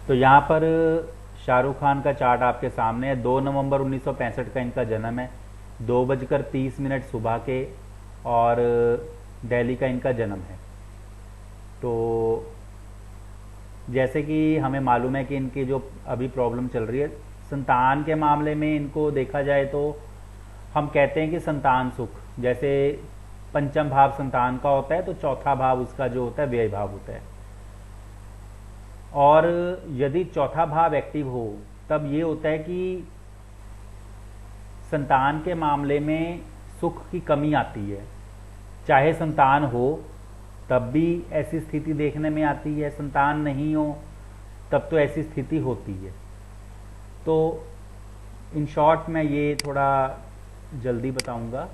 तो यहाँ पर शाहरुख खान का चार्ट आपके सामने है। 2 नवंबर 1965 का इनका जन्म है, 2:30 सुबह के, और दिल्ली का इनका जन्म है। तो जैसे कि हमें मालूम है कि इनकी जो अभी प्रॉब्लम चल रही है संतान के मामले में, इनको देखा जाए तो हम कहते हैं कि संतान सुख, जैसे पंचम भाव संतान का होता है तो चौथा भाव उसका जो होता है व्यय भाव होता है। और यदि चौथा भाव एक्टिव हो तब ये होता है कि संतान के मामले में सुख की कमी आती है। चाहे संतान हो तब भी ऐसी स्थिति देखने में आती है, संतान नहीं हो तब तो ऐसी स्थिति होती है। तो इन शॉर्ट मैं ये थोड़ा जल्दी बताऊंगा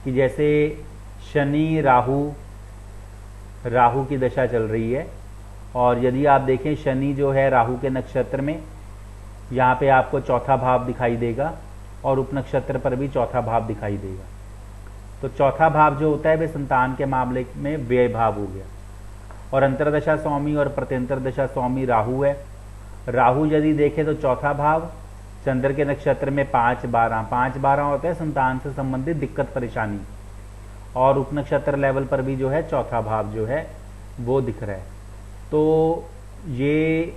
कि जैसे शनि राहु की दशा चल रही है, और यदि आप देखें शनि जो है राहु के नक्षत्र में, यहाँ पे आपको चौथा भाव दिखाई देगा और उपनक्षत्र पर भी चौथा भाव दिखाई देगा। तो चौथा भाव जो होता है वह संतान के मामले में व्यय भाव हो गया। और अंतरदशा स्वामी और प्रत्यंतर दशा स्वामी राहु है। राहु यदि देखे तो चौथा भाव, चंद्र के नक्षत्र में 5-12 होता है संतान से संबंधित दिक्कत परेशानी, और उपनक्षत्र लेवल पर भी जो है चौथा भाव जो है वो दिख रहा है। तो ये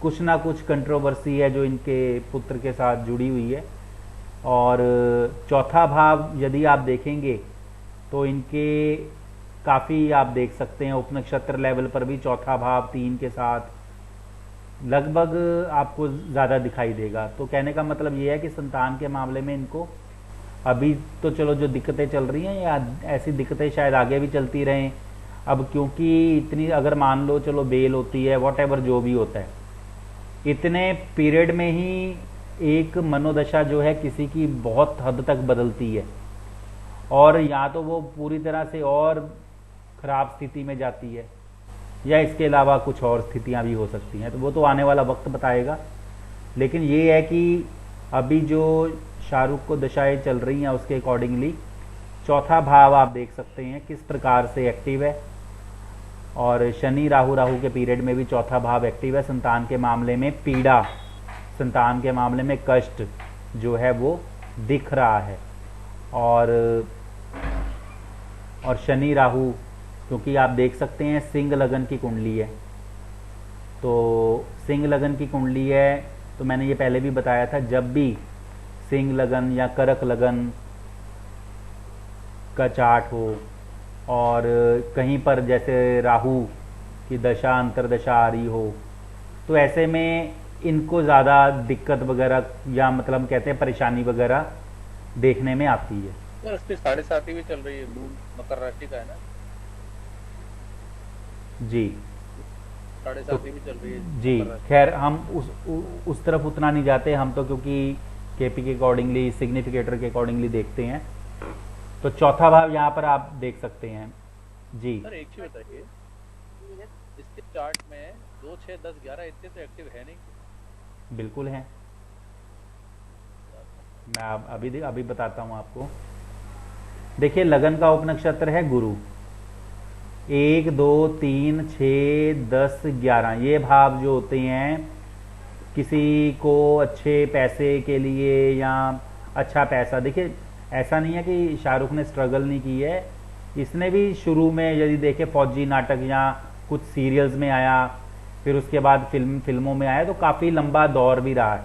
कुछ ना कुछ कंट्रोवर्सी है जो इनके पुत्र के साथ जुड़ी हुई है। और चौथा भाव यदि आप देखेंगे तो इनके काफ़ी आप देख सकते हैं उपनक्षत्र लेवल पर भी चौथा भाव 3 के साथ लगभग आपको ज़्यादा दिखाई देगा। तो कहने का मतलब ये है कि संतान के मामले में इनको अभी तो चलो जो दिक्कतें चल रही हैं या ऐसी दिक्कतें शायद आगे भी चलती रहें। अब क्योंकि इतनी अगर मान लो चलो बेल होती है, वॉट एवर जो भी होता है, इतने पीरियड में ही एक मनोदशा जो है किसी की बहुत हद तक बदलती है, और या तो वो पूरी तरह से और ख़राब स्थिति में जाती है या इसके अलावा कुछ और स्थितियां भी हो सकती हैं। तो वो तो आने वाला वक्त बताएगा। लेकिन ये है कि अभी जो शाहरुख को दशाएं चल रही हैं उसके अकॉर्डिंगली चौथा भाव आप देख सकते हैं किस प्रकार से एक्टिव है, और शनि राहु के पीरियड में भी चौथा भाव एक्टिव है। संतान के मामले में पीड़ा, संतान के मामले में कष्ट जो है वो दिख रहा है। और शनि राहु क्योंकि आप देख सकते हैं सिंह लगन की कुंडली है, तो सिंह लगन की कुंडली है तो मैंने ये पहले भी बताया था, जब भी सिंह लगन या करक लगन का चार्ट हो और कहीं पर जैसे राहु की दशा अंतरदशा आ रही हो, तो ऐसे में इनको ज़्यादा दिक्कत वगैरह या मतलब कहते हैं परेशानी वगैरह देखने में आती है। तो इसकी 7.5 भी चल रही है, मून मकर राशि का है ना, जी 7.5 भी चल रही है जी। मकर राशि। खैर हम उस तरफ उतना नहीं जाते हम तो, क्योंकि केपी के अकॉर्डिंगली सिग्निफिकेटर के अकॉर्डिंगली देखते हैं। तो चौथा भाव यहाँ पर आप देख सकते हैं जी। सर एक चीज बताइए, इसके चार्ट में 2, 6, 10, 11 इतने तो एक्टिव है नहीं। बिल्कुल है, मैं अभी बताता हूँ आपको। देखिए लगन का उपनक्षत्र है गुरु, 1, 2, 3, 6, 10, 11 ये भाव जो होते हैं किसी को अच्छे पैसे के लिए या अच्छा पैसा, देखिए ऐसा नहीं है कि शाहरुख ने स्ट्रगल नहीं की है, इसने भी शुरू में यदि देखे फौजी नाटक या कुछ सीरियल्स में आया, फिर उसके बाद फिल्मों में आया, तो काफ़ी लंबा दौर भी रहा है।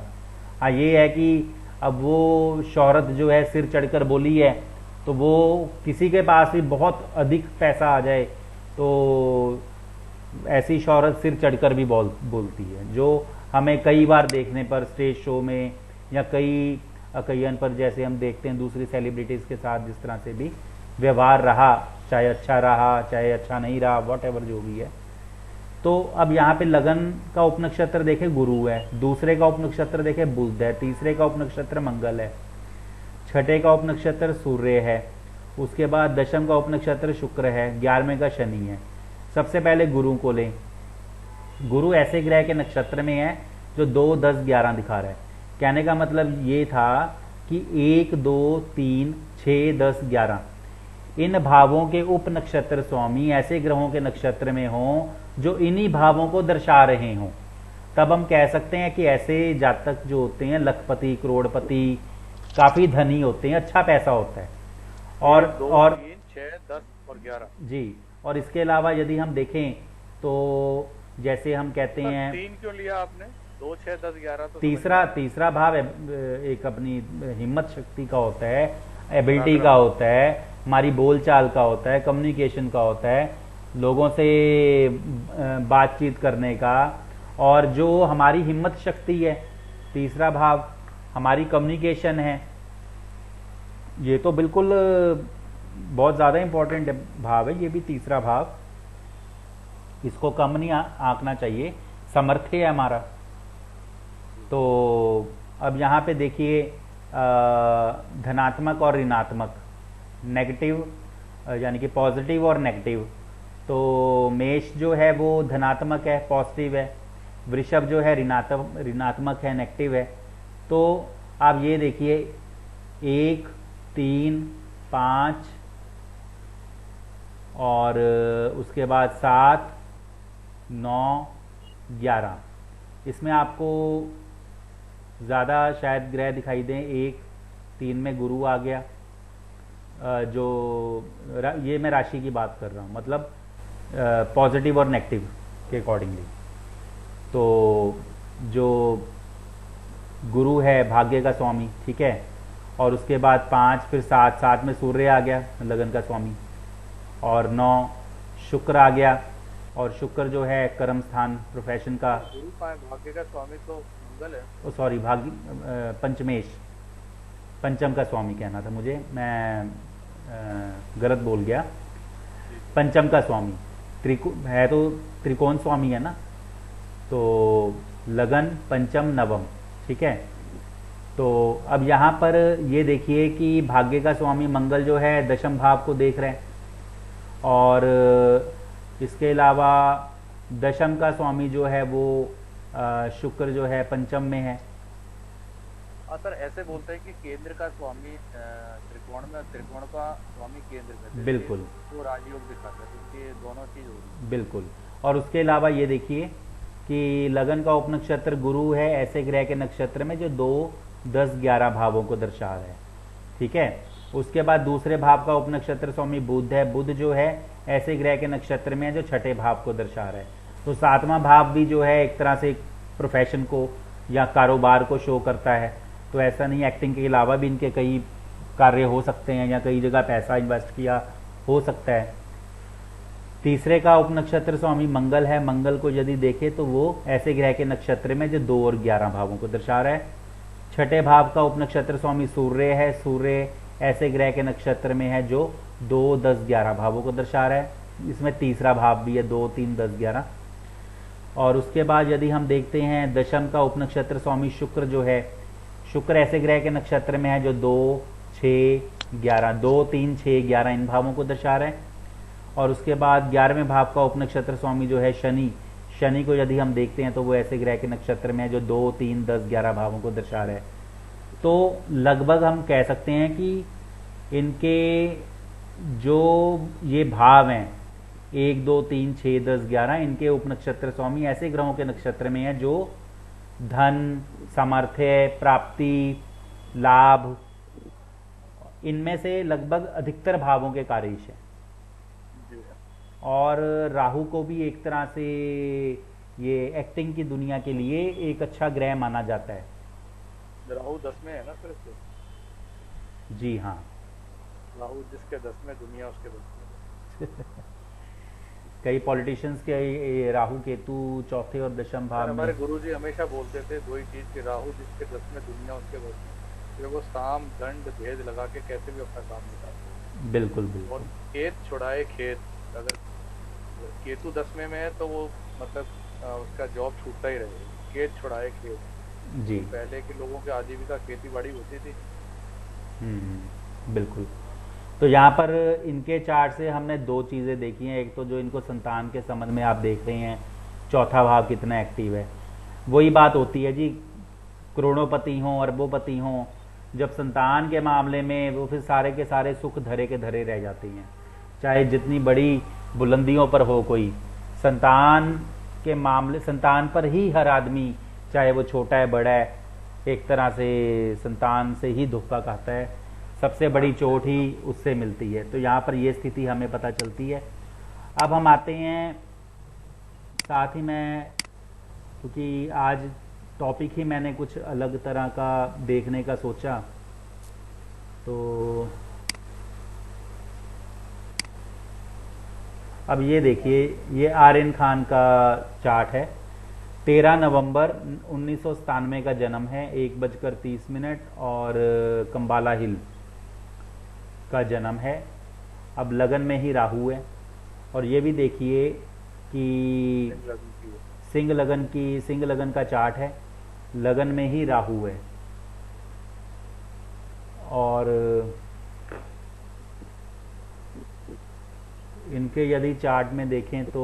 हाँ ये है कि अब वो शोहरत जो है सिर चढ़कर बोली है, तो वो किसी के पास भी बहुत अधिक पैसा आ जाए तो ऐसी शोहरत सिर चढ़कर भी बोलती है, जो हमें कई बार देखने पर स्टेज शो में या कई अकैयन पर जैसे हम देखते हैं दूसरी सेलिब्रिटीज़ के साथ जिस तरह से भी व्यवहार रहा, चाहे अच्छा रहा चाहे अच्छा नहीं रहा, वॉट एवर जो भी है। तो अब यहाँ पे लगन का उपनक्षत्र देखे गुरु है, दूसरे का उपनक्षत्र देखे बुध है, तीसरे का उपनक्षत्र मंगल है, छठे का उपनक्षत्र सूर्य है, उसके बाद दशम का उपनक्षत्र शुक्र है, 11वें का शनि है। सबसे पहले गुरु को लें। गुरु ऐसे ग्रह के नक्षत्र में है जो 2, 10, 11 दिखा रहा है। कहने का मतलब ये था कि 1, 2, 3, 6, 10, 11 इन भावों के उप नक्षत्र स्वामी ऐसे ग्रहों के नक्षत्र में हों जो इन्हीं भावों को दर्शा रहे हों, तब हम कह सकते हैं कि ऐसे जातक जो होते हैं लखपति, करोड़पति, काफी धनी होते हैं, अच्छा पैसा होता है। और 2, और 3, 6, 10 और 11। जी, और इसके अलावा यदि हम देखें तो जैसे हम कहते हैं 3 क्यों लिया आपने? 2, 6, 10, 11 तो तीसरा भाव एक अपनी हिम्मत शक्ति का होता है, एबिलिटी का होता है, हमारी बोलचाल का होता है, कम्युनिकेशन का होता है, लोगों से बातचीत करने का, और जो हमारी हिम्मत शक्ति है, तीसरा भाव हमारी कम्युनिकेशन है। ये तो बिल्कुल बहुत ज़्यादा इंपॉर्टेंट भाव है, ये भी तीसरा भाव, इसको कम नहीं आंकना चाहिए, सामर्थ्य है हमारा। तो अब यहाँ पे देखिए धनात्मक और ऋणात्मक, नेगेटिव यानी कि पॉजिटिव और नेगेटिव। तो मेष जो है वो धनात्मक है, पॉजिटिव है, वृषभ जो है ऋणात्मक है, नेगेटिव है। तो आप ये देखिए 1, 3, 5 और उसके बाद 7, 9, 11, इसमें आपको ज़्यादा शायद ग्रह दिखाई दें। 1, 3 में गुरु आ गया, जो ये मैं राशि की बात कर रहा हूँ, मतलब पॉजिटिव और नेगेटिव के अकॉर्डिंगली। तो जो गुरु है भाग्य का स्वामी, ठीक है, और उसके बाद 5, फिर 7 में सूर्य आ गया लगन का स्वामी, और 9 शुक्र आ गया, और शुक्र जो है कर्म स्थान प्रोफेशन का। गुरु भाग्य का स्वामी तो मंगल है। सॉरी, भाग्य पंचमेश, पंचम का स्वामी कहना था मुझे, मैं गलत बोल गया। पंचम का स्वामी है तो त्रिकोण स्वामी है ना, तो लगन, पंचम, नवम, ठीक है। तो अब यहाँ पर ये देखिए कि भाग्य का स्वामी मंगल जो है दशम भाव को देख रहे हैं, और इसके अलावा दशम का स्वामी जो है वो शुक्र जो है पंचम में है। सर ऐसे बोलते हैं कि केंद्र का स्वामी त्रिकोण में, त्रिकोण का स्वामी केंद्र में, बिल्कुल, वो राजयोग दिखाता है, तो ये दोनों चीज होगी। बिल्कुल। और उसके अलावा ये देखिए कि लगन का उपनक्षत्र गुरु है ऐसे ग्रह के नक्षत्र में जो 2, 10, 11 भावों को दर्शा रहा है, ठीक है। उसके बाद दूसरे भाव का उपनक्षत्र स्वामी बुध है, बुध जो है ऐसे ग्रह के नक्षत्र में है जो छठे भाव को दर्शा रहा है। तो 7वां भाव भी जो है एक तरह से प्रोफेशन को या कारोबार को शो करता है। तो ऐसा नहीं, एक्टिंग के अलावा भी इनके कई कार्य हो सकते हैं या कई जगह पैसा इन्वेस्ट किया हो सकता है। तीसरे का उपनक्षत्र स्वामी मंगल है, मंगल को यदि देखें तो वो ऐसे ग्रह के नक्षत्र में जो 2 और 11 भावों को दर्शा रहा है। छठे भाव का उपनक्षत्र स्वामी सूर्य है, सूर्य ऐसे ग्रह के नक्षत्र में है जो 2, 10, 11 भावों को दर्शा रहा है। इसमें तीसरा भाव भी है 2, 3, 10, 11। और उसके बाद यदि हम देखते हैं दशम का उपनक्षत्र स्वामी शुक्र जो है, शुक्र ऐसे ग्रह के नक्षत्र में है जो 2, 6, 11, 2, 3, 6, 11 इन भावों को दर्शा रहे हैं। और उसके बाद 11वें भाव का उपनक्षत्र स्वामी जो है शनि, शनि को यदि हम देखते हैं तो वो ऐसे ग्रह के नक्षत्र में है जो 2, 3, 10, 11 भावों को दर्शा रहे हैं। तो लगभग हम कह सकते हैं कि इनके जो ये भाव हैं 1, 2, 3, 6, 10, 11, इनके उपनक्षत्र स्वामी ऐसे ग्रहों के नक्षत्र में है जो धन, सामर्थ्य, प्राप्ति, लाभ, इनमें से लगभग अधिकतर भावों के कार्यश है। और राहु को भी एक तरह से ये एक्टिंग की दुनिया के लिए एक अच्छा ग्रह माना जाता है। राहु 10 में है ना फिर से? जी हाँ, राहु जिसके 10 में, दुनिया उसके 10 में। कई पॉलिटिशियंस के राहु केतु चौथे और दशम भाव में। हमारे गुरुजी हमेशा बोलते थे दो ही चीज कि राहु जिसके 10 में, दुनिया उसके 10 में। फिर वो साम दंड भेद लगा के कैसे भी अपना काम निकालते। बिल्कुल बिल्कुल। और खेत छुड़ाए खेत, अगर केतु 10 में है तो वो मतलब उसका जॉब छूटता ही रहेगा। खेत छुड़ाए खेत जी, पहले के लोगों की आजीविका खेती बाड़ी होती थी। बिल्कुल। तो यहाँ पर इनके चार्ट से हमने 2 चीज़ें देखी हैं। एक तो जो इनको संतान के संबंध में आप देख रहे हैं चौथा भाव कितना एक्टिव है। वही बात होती है जी, करोड़ोंपति हों, अरबोपति हों, जब संतान के मामले में वो फिर सारे के सारे सुख धरे के धरे रह जाते हैं, चाहे जितनी बड़ी बुलंदियों पर हो कोई। संतान के मामले, संतान पर ही हर आदमी, चाहे वो छोटा है बड़ा है, एक तरह से संतान से ही धोखा खाता है, सबसे बड़ी चोट ही उससे मिलती है। तो यहाँ पर ये स्थिति हमें पता चलती है। अब हम आते हैं, साथ ही मैं, क्योंकि आज टॉपिक ही मैंने कुछ अलग तरह का देखने का सोचा, तो अब ये देखिए, ये आर्यन खान का चार्ट है। 13 नवंबर 1997 का जन्म है, 1:30 और कंबाला हिल का जन्म है। अब लगन में ही राहु है। और ये भी देखिए कि सिंह लगन का चार्ट है, लगन में ही राहु है। और इनके यदि चार्ट में देखें तो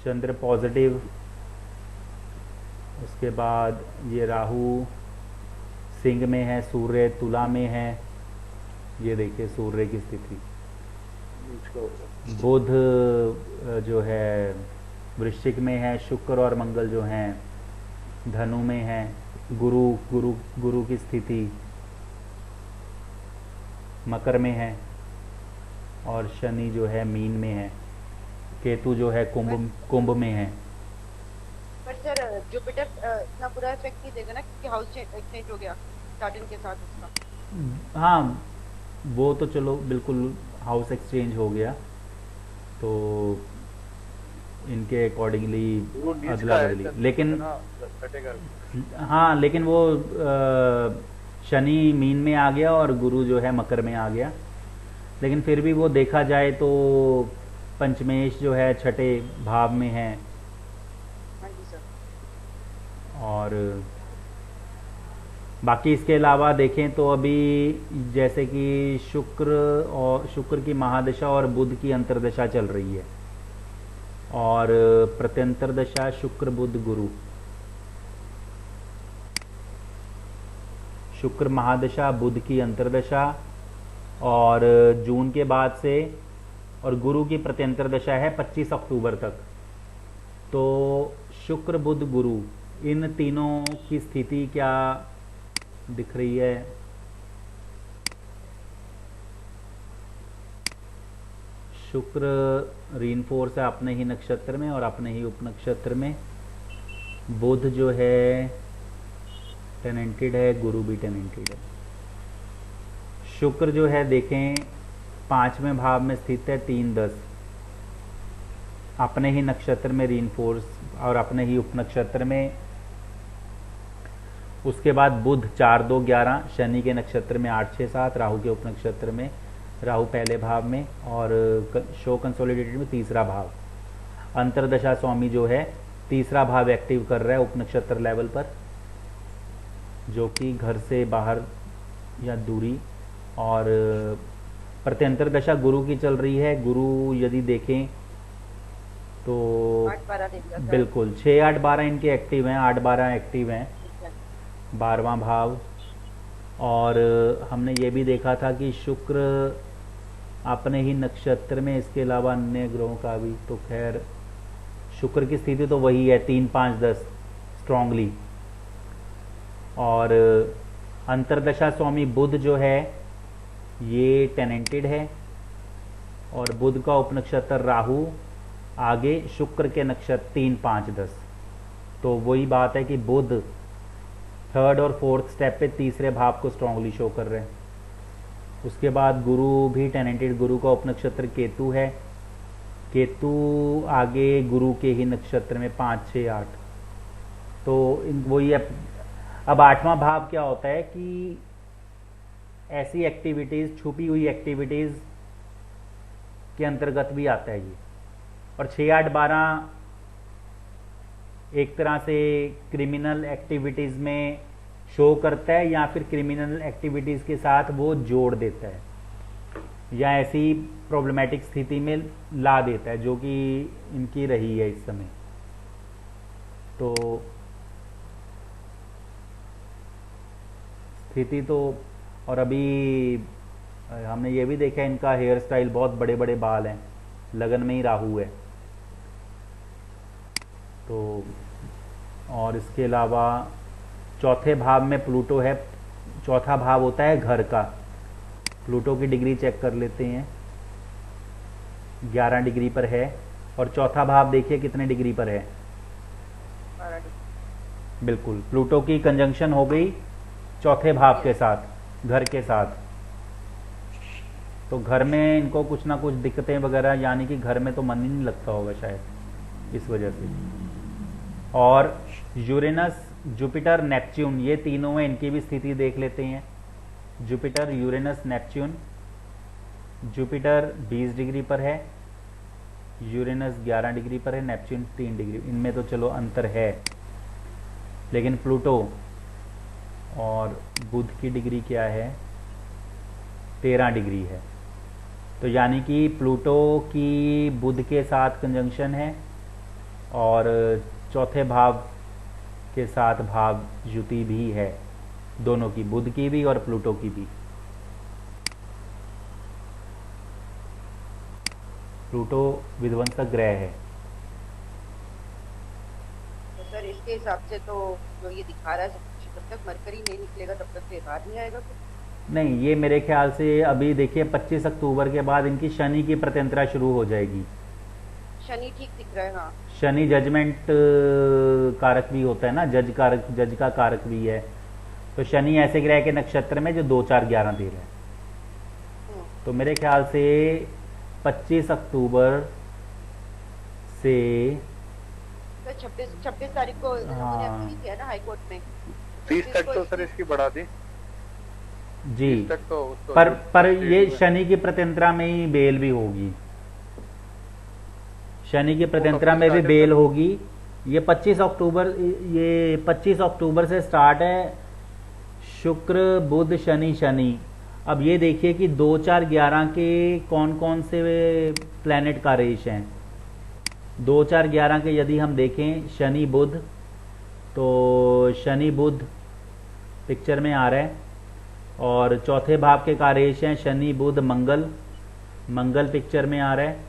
चंद्र पॉजिटिव, उसके बाद ये राहु सिंह में है, सूर्य तुला में है। ये देखिए सूर्य की स्थिति, बुध जो है वृश्चिक में है, शुक्र और मंगल जो हैं धनु में है, गुरु की स्थिति मकर में है, और शनि जो है मीन में है, केतु जो है कुंभ में है। पर सर जुपिटर इतना बुरा इफेक्ट नहीं देगा ना, क्योंकि हाउस चेंज हो गया सैटर्न के साथ उसका। हाँ, वो तो चलो बिल्कुल हाउस एक्सचेंज हो गया, तो इनके अकॉर्डिंगली अदला बदली। लेकिन हाँ, लेकिन वो शनि मीन में आ गया और गुरु जो है मकर में आ गया। लेकिन फिर भी वो देखा जाए तो पंचमेश जो है छठे भाव में है। हाँ जी सर। और बाकी इसके अलावा देखें तो अभी जैसे कि शुक्र की महादशा और बुध की अंतर्दशा चल रही है, और प्रत्यंतर दशा शुक्र बुध गुरु। शुक्र महादशा, बुध की अंतर्दशा, और जून के बाद से, और गुरु की प्रत्यंतर दशा है 25 अक्टूबर तक। तो शुक्र बुध गुरु, इन तीनों की स्थिति क्या दिख रही है? शुक्र रीइंफोर्स है अपने ही नक्षत्र में और अपने ही उपनक्षत्र में। बुध जो है टेनेंटेड है, गुरु भी टेनेंटेड है। शुक्र जो है देखें 5वें भाव में स्थित है, 3-10 अपने ही नक्षत्र में रीइंफोर्स और अपने ही उपनक्षत्र में। उसके बाद बुध 4-2-11 शनि के नक्षत्र में 8-6-7, राहु के उपनक्षत्र में, राहु पहले भाव में, और शो कंसोलिडेटेड में तीसरा भाव। अंतरदशा स्वामी जो है तीसरा भाव एक्टिव कर रहा है उपनक्षत्र लेवल पर, जो कि घर से बाहर या दूरी। और प्रत्यंतर दशा गुरु की चल रही है। गुरु यदि देखें तो 8-12 बिल्कुल 6-8-12 इनके एक्टिव हैं, 8-12 एक्टिव हैं, 12वां भाव। और हमने ये भी देखा था कि शुक्र अपने ही नक्षत्र में, इसके अलावा अन्य ग्रहों का भी, तो खैर शुक्र की स्थिति तो वही है 3-5-10 स्ट्रांगली। और अंतरदशा स्वामी बुध जो है ये टेनेंटेड है, और बुध का उपनक्षत्र राहु, आगे शुक्र के नक्षत्र 3-5-10। तो वही बात है कि बुध 3rd और 4th स्टेप पे तीसरे भाव को स्ट्रांगली शो कर रहे हैं। उसके बाद गुरु भी टेनेंटेड, गुरु का उपनक्षत्र केतु है, केतु आगे गुरु के ही नक्षत्र में 5-6-8। तो वही अब 8वां भाव क्या होता है कि ऐसी एक्टिविटीज, छुपी हुई एक्टिविटीज के अंतर्गत भी आता है ये। और 6-8-12 एक तरह से क्रिमिनल एक्टिविटीज में शो करता है, या फिर क्रिमिनल एक्टिविटीज के साथ वो जोड़ देता है, या ऐसी प्रॉब्लमेटिक स्थिति में ला देता है, जो कि इनकी रही है इस समय। तो स्थिति तो। और अभी हमने ये भी देखा इनका हेयर स्टाइल, बहुत बड़े बड़े बाल हैं, लगन में ही राहु है तो। और इसके अलावा चौथे भाव में प्लूटो है। चौथा भाव होता है घर का। प्लूटो की डिग्री चेक कर लेते हैं, 11 डिग्री पर है। और चौथा भाव देखिए कितने डिग्री पर है। 12 डिग्री। बिल्कुल, प्लूटो की कंजंक्शन हो गई चौथे भाव के साथ, घर के साथ। तो घर में इनको कुछ ना कुछ दिक्कतें वगैरह, यानी कि घर में तो मन ही नहीं लगता होगा शायद इस वजह से। और यूरेनस, जुपिटर, नेपच्यून, ये तीनों में इनकी भी स्थिति देख लेते हैं। Jupiter, Uranus, Neptune. Jupiter 20 degree पर है, यूरेनस 11 डिग्री पर है, नेपच्यून 3 डिग्री। इनमें तो चलो अंतर है, लेकिन प्लूटो और बुध की डिग्री क्या है, 13 डिग्री है। तो यानी कि प्लूटो की बुध के साथ कंजंक्शन है और चौथे भाव के साथ भाव युति भी है, दोनों की, बुध की भी और प्लूटो की भी। प्लूटो विध्वंसक ग्रह है। तो सर इसके हिसाब से तो जो ये दिखा रहा है सब कुछ, जब तक मरकरी नहीं निकलेगा तब तक तो बाहर नहीं आएगा कुछ। नहीं, ये मेरे ख्याल से अभी देखिए 25 अक्टूबर के बाद इनकी शनि की प्रत्यंतरा शुरू हो जाएगी। शनि ठीक दिख रहा है, हाँ। शनि जजमेंट कारक भी होता है ना, जज का कारक भी है। तो शनि ऐसे ग्रह के नक्षत्र में जो 2, 4, 11, 13 है। तो मेरे ख्याल से 25 अक्टूबर से तो 26 तारीख को उन्होंने अपील किया ना हाई कोर्ट में। 30 तक तो सर इसकी बढ़ा दी जी। 30 तक तो उसको पर ये शनि की प्रत्यंतरा में ही बेल भी होगी। शनि की प्रत्यंतरा में भी बेल होगी। ये 25 अक्टूबर, ये 25 अक्टूबर से स्टार्ट है। शुक्र, बुध, शनि, शनि। अब ये देखिए कि 2, 4, 11 के कौन कौन से प्लैनेट का रेश हैं। 2, 4, 11 के यदि हम देखें, शनि बुध, तो शनि बुध पिक्चर में आ रहा है। और चौथे भाव के कार्येश हैं शनि बुध मंगल, मंगल पिक्चर में आ रहा है।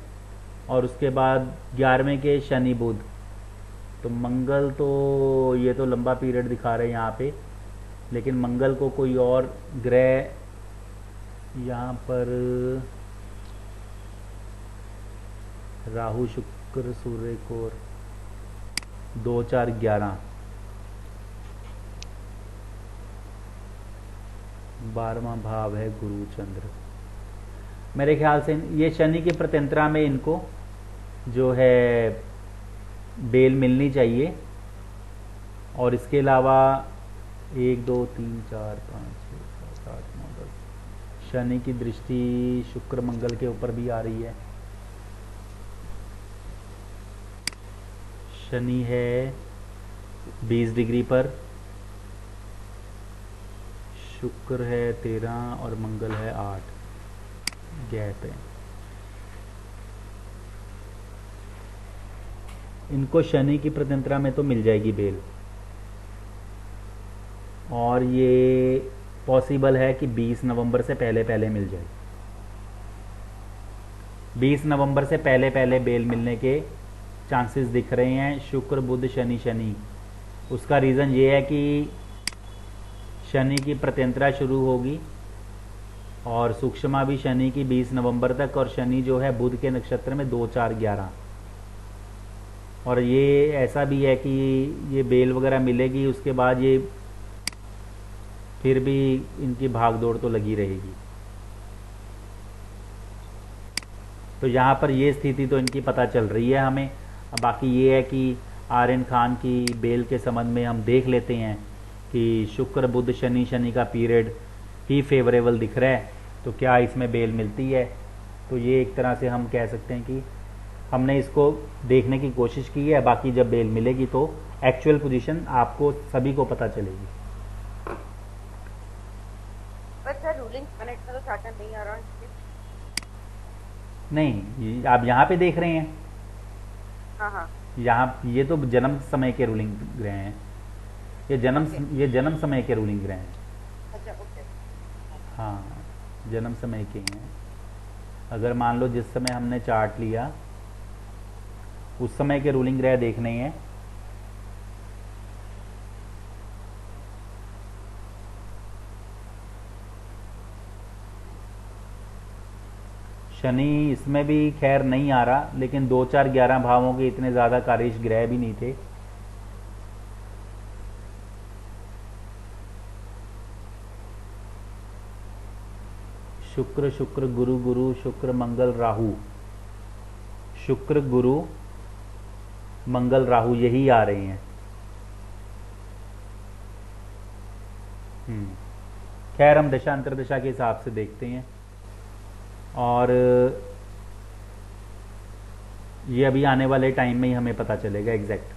और उसके बाद 11वें के शनि बुध, तो मंगल तो ये तो लंबा पीरियड दिखा रहे हैं यहाँ पे, लेकिन मंगल को कोई और ग्रह यहाँ पर, राहु, शुक्र, सूर्य को 2, 4, 11, 12वां भाव है गुरु चंद्र। मेरे ख्याल से ये शनि की प्रत्यंतरा में इनको जो है बेल मिलनी चाहिए। और इसके अलावा 1, 2, 3, 4, 5, 6, 7, 8, 9, 10 शनि की दृष्टि शुक्र मंगल के ऊपर भी आ रही है। शनि है 20 डिग्री पर, शुक्र है 13 और मंगल है 8, गैप है। इनको शनि की प्रत्यंतरा में तो मिल जाएगी बेल। और ये पॉसिबल है कि 20 नवंबर से पहले पहले मिल जाए। 20 नवंबर से पहले पहले बेल मिलने के चांसेस दिख रहे हैं। शुक्र, बुध, शनि, शनि। उसका रीज़न ये है कि शनि की प्रत्यंतरा शुरू होगी और सूक्ष्मा भी शनि की 20 नवंबर तक, और शनि जो है बुध के नक्षत्र में 2, 4, 11। और ये ऐसा भी है कि ये बेल वगैरह मिलेगी, उसके बाद ये फिर भी इनकी भागदौड़ तो लगी रहेगी। तो यहाँ पर ये स्थिति तो इनकी पता चल रही है हमें। अब बाकी ये है कि आर्यन खान की बेल के संबंध में हम देख लेते हैं कि शुक्र, बुध, शनि, शनि का पीरियड ही फेवरेबल दिख रहा है, तो क्या इसमें बेल मिलती है। तो ये एक तरह से हम कह सकते हैं कि हमने इसको देखने की कोशिश की है। बाकी जब बेल मिलेगी तो एक्चुअल पोजीशन आपको सभी को पता चलेगी। पर सर रूलिंग प्लैनेट का तो सैटर्न नहीं आ रहा है। नहीं, आप यहाँ पे देख रहे हैं, हाँ। यहाँ ये तो जन्म समय के रूलिंग ग्रह हैं। ये जन्म समय के रूलिंग ग्रह हैं। अच्छा ओके। हाँ, जन्म समय के हैं। अगर मान लो जिस समय हमने चार्ट लिया उस समय के रूलिंग ग्रह देखने हैं। शनि इसमें भी खैर नहीं आ रहा, लेकिन 2 4 11 भावों के इतने ज़्यादा कार्यश ग्रह भी नहीं थे। शुक्र शुक्र गुरु गुरु शुक्र मंगल राहु, शुक्र गुरु मंगल राहु यही आ रहे हैं। खैर हम दशा अंतरदशा के हिसाब से देखते हैं, और ये अभी आने वाले टाइम में ही हमें पता चलेगा एग्जैक्ट।